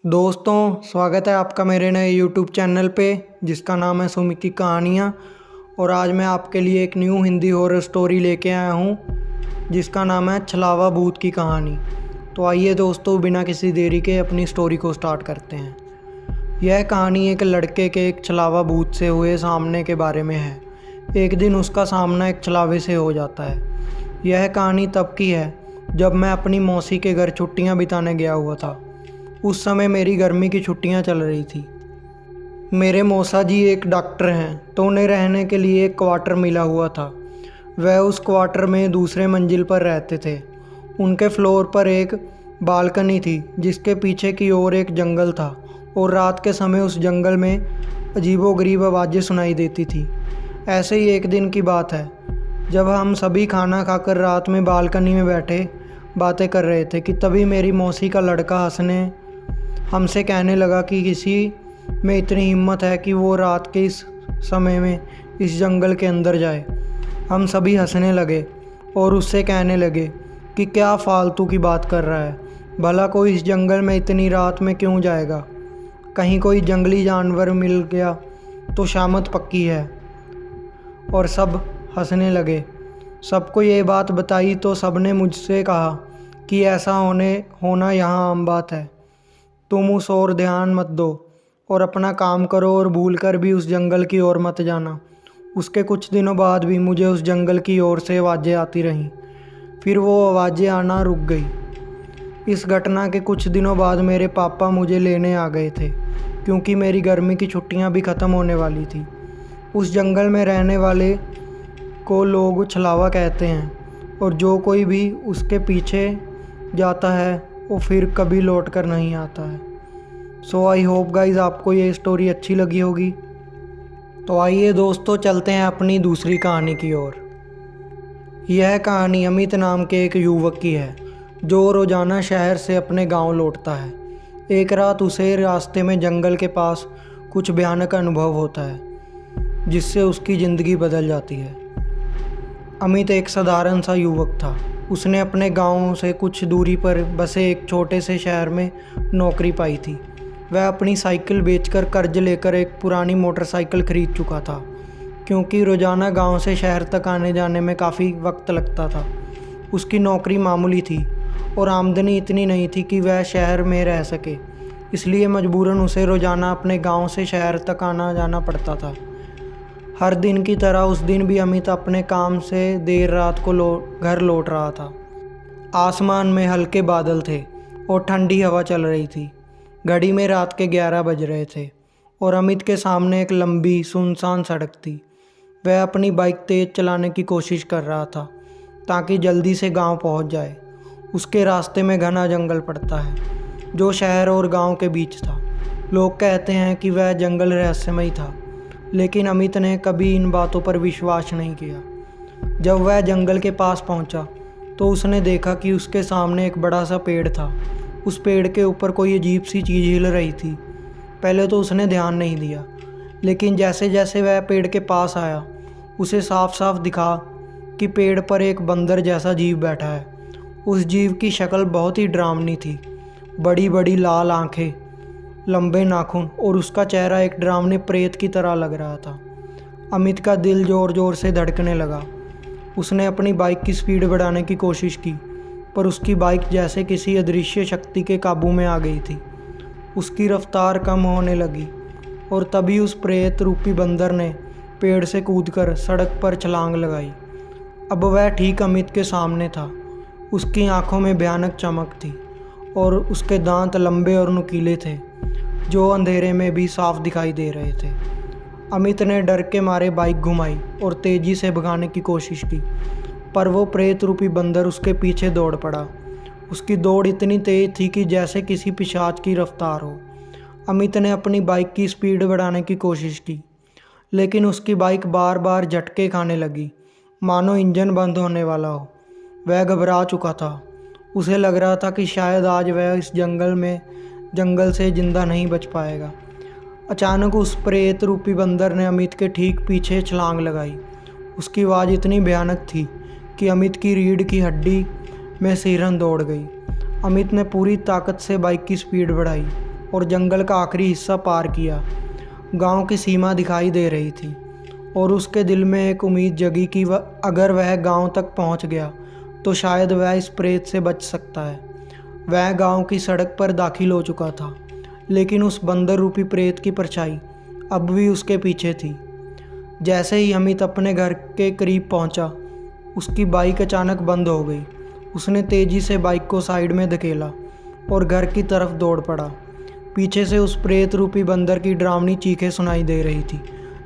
दोस्तों, स्वागत है आपका मेरे नए यूट्यूब चैनल पे जिसका नाम है सुमित की कहानियाँ। और आज मैं आपके लिए एक न्यू हिंदी हॉरर स्टोरी लेके आया हूँ जिसका नाम है छलावा भूत की कहानी। तो आइए दोस्तों, बिना किसी देरी के अपनी स्टोरी को स्टार्ट करते हैं। यह कहानी एक लड़के के एक छलावा भूत से हुए सामने के बारे में है। एक दिन उसका सामना एक छलावे से हो जाता है। यह कहानी तब की है जब मैं अपनी मौसी के घर छुट्टियाँ बिताने गया हुआ था। उस समय मेरी गर्मी की छुट्टियां चल रही थी। मेरे मौसा जी एक डॉक्टर हैं, तो उन्हें रहने के लिए एक क्वार्टर मिला हुआ था। वह उस क्वार्टर में दूसरे मंजिल पर रहते थे। उनके फ्लोर पर एक बालकनी थी जिसके पीछे की ओर एक जंगल था और रात के समय उस जंगल में अजीबोगरीब आवाज़ें सुनाई देती थी। ऐसे ही एक दिन की बात है जब हम सभी खाना खाकर रात में बालकनी में बैठे बातें कर रहे थे कि तभी मेरी मौसी का लड़का हंसने हमसे कहने लगा कि किसी में इतनी हिम्मत है कि वो रात के इस समय में इस जंगल के अंदर जाए। हम सभी हंसने लगे और उससे कहने लगे कि क्या फालतू की बात कर रहा है, भला कोई इस जंगल में इतनी रात में क्यों जाएगा, कहीं कोई जंगली जानवर मिल गया तो शामत पक्की है। और सब हंसने लगे। सबको ये बात बताई तो सबने मुझसे कहा कि ऐसा होना यहाँ आम बात है। तुम उस ओर ध्यान मत दो और अपना काम करो और भूल कर भी उस जंगल की ओर मत जाना। उसके कुछ दिनों बाद भी मुझे उस जंगल की ओर से आवाज़ें आती रहीं। फिर वो आवाज़ें आना रुक गई। इस घटना के कुछ दिनों बाद मेरे पापा मुझे लेने आ गए थे क्योंकि मेरी गर्मी की छुट्टियां भी ख़त्म होने वाली थी। उस जंगल में रहने वाले को लोग छलावा कहते हैं और जो कोई भी उसके पीछे जाता है वो फिर कभी लौट कर नहीं आता है। सो आई होप गाइज आपको ये स्टोरी अच्छी लगी होगी। तो आइए दोस्तों, चलते हैं अपनी दूसरी कहानी की ओर। यह कहानी अमित नाम के एक युवक की है जो रोज़ाना शहर से अपने गांव लौटता है। एक रात उसे रास्ते में जंगल के पास कुछ भयानक अनुभव होता है जिससे उसकी ज़िंदगी बदल जाती है। अमित एक साधारण सा युवक था। उसने अपने गांव से कुछ दूरी पर बसे एक छोटे से शहर में नौकरी पाई थी। वह अपनी साइकिल बेचकर कर्ज लेकर एक पुरानी मोटरसाइकिल खरीद चुका था क्योंकि रोज़ाना गांव से शहर तक आने जाने में काफ़ी वक्त लगता था। उसकी नौकरी मामूली थी और आमदनी इतनी नहीं थी कि वह शहर में रह सके, इसलिए मजबूरन उसे रोज़ाना अपने गाँव से शहर तक आना जाना पड़ता था। हर दिन की तरह उस दिन भी अमित अपने काम से देर रात को घर लौट रहा था। आसमान में हल्के बादल थे और ठंडी हवा चल रही थी। घड़ी में रात के 11 बज रहे थे और अमित के सामने एक लंबी सुनसान सड़क थी। वह अपनी बाइक तेज़ चलाने की कोशिश कर रहा था ताकि जल्दी से गांव पहुंच जाए। उसके रास्ते में घना जंगल पड़ता है जो शहर और गांव के बीच था। लोग कहते हैं कि वह जंगल रहस्यमय था, लेकिन अमित ने कभी इन बातों पर विश्वास नहीं किया। जब वह जंगल के पास पहुंचा तो उसने देखा कि उसके सामने एक बड़ा सा पेड़ था। उस पेड़ के ऊपर कोई अजीब सी चीज़ हिल रही थी। पहले तो उसने ध्यान नहीं दिया, लेकिन जैसे जैसे वह पेड़ के पास आया उसे साफ साफ दिखा कि पेड़ पर एक बंदर जैसा जीव बैठा है। उस जीव की शक्ल बहुत ही डरावनी थी। बड़ी बड़ी लाल आंखें, लंबे नाखून और उसका चेहरा एक डरावने प्रेत की तरह लग रहा था। अमित का दिल ज़ोर ज़ोर से धड़कने लगा। उसने अपनी बाइक की स्पीड बढ़ाने की कोशिश की, पर उसकी बाइक जैसे किसी अदृश्य शक्ति के काबू में आ गई थी। उसकी रफ्तार कम होने लगी और तभी उस प्रेत रूपी बंदर ने पेड़ से कूदकर सड़क पर छलांग लगाई। अब वह ठीक अमित के सामने था। उसकी आंखों में भयानक चमक थी और उसके दांत लंबे और नुकीले थे जो अंधेरे में भी साफ दिखाई दे रहे थे। अमित ने डर के मारे बाइक घुमाई और तेज़ी से भगाने की कोशिश की, पर वो प्रेत रूपी बंदर उसके पीछे दौड़ पड़ा। उसकी दौड़ इतनी तेज़ थी कि जैसे किसी पिशाच की रफ्तार हो। अमित ने अपनी बाइक की स्पीड बढ़ाने की कोशिश की, लेकिन उसकी बाइक बार बार झटके खाने लगी, मानो इंजन बंद होने वाला हो। वह घबरा चुका था। उसे लग रहा था कि शायद आज वह इस जंगल से जिंदा नहीं बच पाएगा। अचानक उस प्रेत रूपी बंदर ने अमित के ठीक पीछे छलांग लगाई। उसकी आवाज़ इतनी भयानक थी कि अमित की रीढ़ की हड्डी में सिरन दौड़ गई। अमित ने पूरी ताकत से बाइक की स्पीड बढ़ाई, और जंगल का आखिरी हिस्सा पार किया। गांव की सीमा दिखाई दे रही थी और उसके दिल में एक उम्मीद जगी कि अगर वह गांव तक पहुंच गया तो शायद वह इस प्रेत से बच सकता है। वह गांव की सड़क पर दाखिल हो चुका था, लेकिन उस बंदर रूपी प्रेत की परछाई अब भी उसके पीछे थी। जैसे ही अमित अपने घर के करीब पहुंचा, उसकी बाइक अचानक बंद हो गई। उसने तेज़ी से बाइक को साइड में धकेला और घर की तरफ दौड़ पड़ा। पीछे से उस प्रेत रूपी बंदर की डरावनी चीखें सुनाई दे रही थी,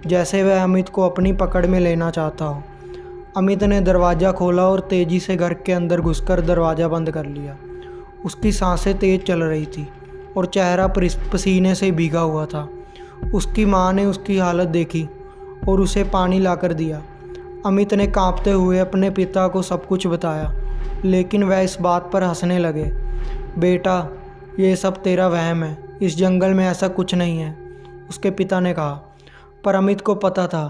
जैसे वह अमित को अपनी पकड़ में लेना चाहता हो। अमित ने दरवाज़ा खोला और तेज़ी से घर के अंदर घुसकर दरवाज़ा बंद कर लिया। उसकी सांसें तेज़ चल रही थी और चेहरा पसीने से भीगा हुआ था। उसकी माँ ने उसकी हालत देखी और उसे पानी लाकर दिया। अमित ने कांपते हुए अपने पिता को सब कुछ बताया, लेकिन वह इस बात पर हंसने लगे। बेटा, ये सब तेरा वहम है, इस जंगल में ऐसा कुछ नहीं है, उसके पिता ने कहा। पर अमित को पता था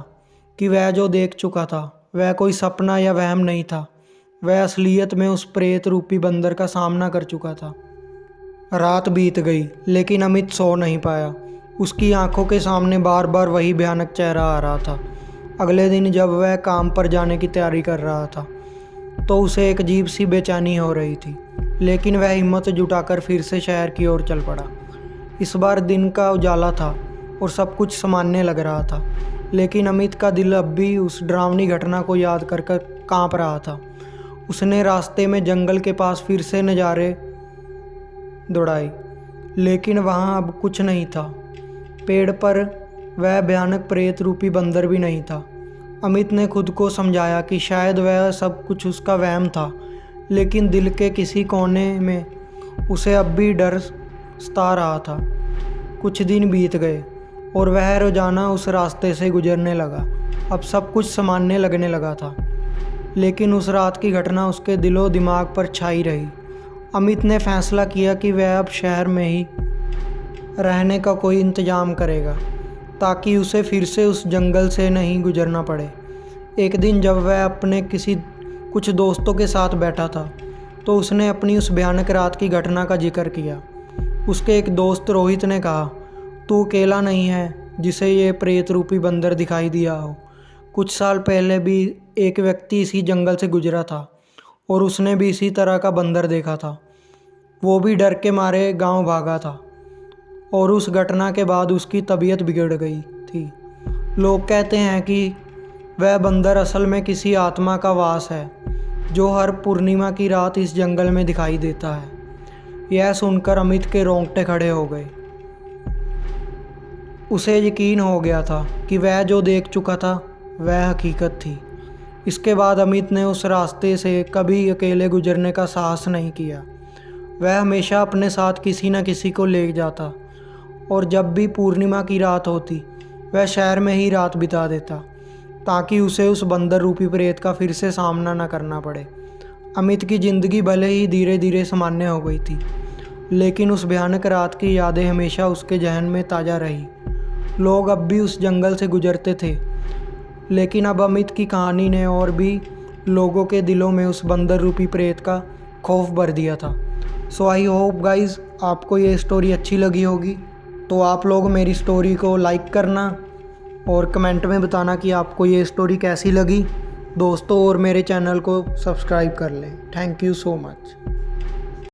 कि वह जो देख चुका था वह कोई सपना या वहम नहीं था। वह असलियत में उस प्रेत रूपी बंदर का सामना कर चुका था। रात बीत गई, लेकिन अमित सो नहीं पाया। उसकी आंखों के सामने बार बार वही भयानक चेहरा आ रहा था। अगले दिन जब वह काम पर जाने की तैयारी कर रहा था तो उसे एक अजीब सी बेचैनी हो रही थी, लेकिन वह हिम्मत जुटाकर फिर से शहर की ओर चल पड़ा। इस बार दिन का उजाला था और सब कुछ सामान्य लग रहा था, लेकिन अमित का दिल अब भी उस डरावनी घटना को याद कर कर काँप रहा था। उसने रास्ते में जंगल के पास फिर से नज़ारे दौड़ाए, लेकिन वहाँ अब कुछ नहीं था। पेड़ पर वह भयानक प्रेत रूपी बंदर भी नहीं था। अमित ने खुद को समझाया कि शायद वह सब कुछ उसका वहम था, लेकिन दिल के किसी कोने में उसे अब भी डर सता रहा था। कुछ दिन बीत गए और वह रोज़ाना उस रास्ते से गुजरने लगा। अब सब कुछ सामान्य लगने लगा था, लेकिन उस रात की घटना उसके दिलो दिमाग पर छाई रही। अमित ने फैसला किया कि वह अब शहर में ही रहने का कोई इंतज़ाम करेगा, ताकि उसे फिर से उस जंगल से नहीं गुजरना पड़े। एक दिन जब वह अपने कुछ दोस्तों के साथ बैठा था तो उसने अपनी उस भयानक रात की घटना का जिक्र किया। उसके एक दोस्त रोहित ने कहा, तू अकेला नहीं है जिसे ये प्रेत रूपी बंदर दिखाई दिया हो। कुछ साल पहले भी एक व्यक्ति इसी जंगल से गुजरा था और उसने भी इसी तरह का बंदर देखा था। वो भी डर के मारे गांव भागा था और उस घटना के बाद उसकी तबीयत बिगड़ गई थी। लोग कहते हैं कि वह बंदर असल में किसी आत्मा का वास है जो हर पूर्णिमा की रात इस जंगल में दिखाई देता है। यह सुनकर अमित के रोंगटे खड़े हो गए। उसे यकीन हो गया था कि वह जो देख चुका था वह हकीकत थी। इसके बाद अमित ने उस रास्ते से कभी अकेले गुजरने का साहस नहीं किया। वह हमेशा अपने साथ किसी न किसी को ले जाता और जब भी पूर्णिमा की रात होती वह शहर में ही रात बिता देता, ताकि उसे उस बंदर रूपी प्रेत का फिर से सामना न करना पड़े। अमित की ज़िंदगी भले ही धीरे धीरे सामान्य हो गई थी, लेकिन उस भयानक रात की यादें हमेशा उसके जहन में ताज़ा रही। लोग अब भी उस जंगल से गुजरते थे, लेकिन अब अमित की कहानी ने और भी लोगों के दिलों में उस बंदर रूपी प्रेत का खौफ भर दिया था। सो आई होप गाइज़ आपको ये स्टोरी अच्छी लगी होगी। तो आप लोग मेरी स्टोरी को लाइक करना और कमेंट में बताना कि आपको ये स्टोरी कैसी लगी दोस्तों, और मेरे चैनल को सब्सक्राइब कर लें। Thank you so much.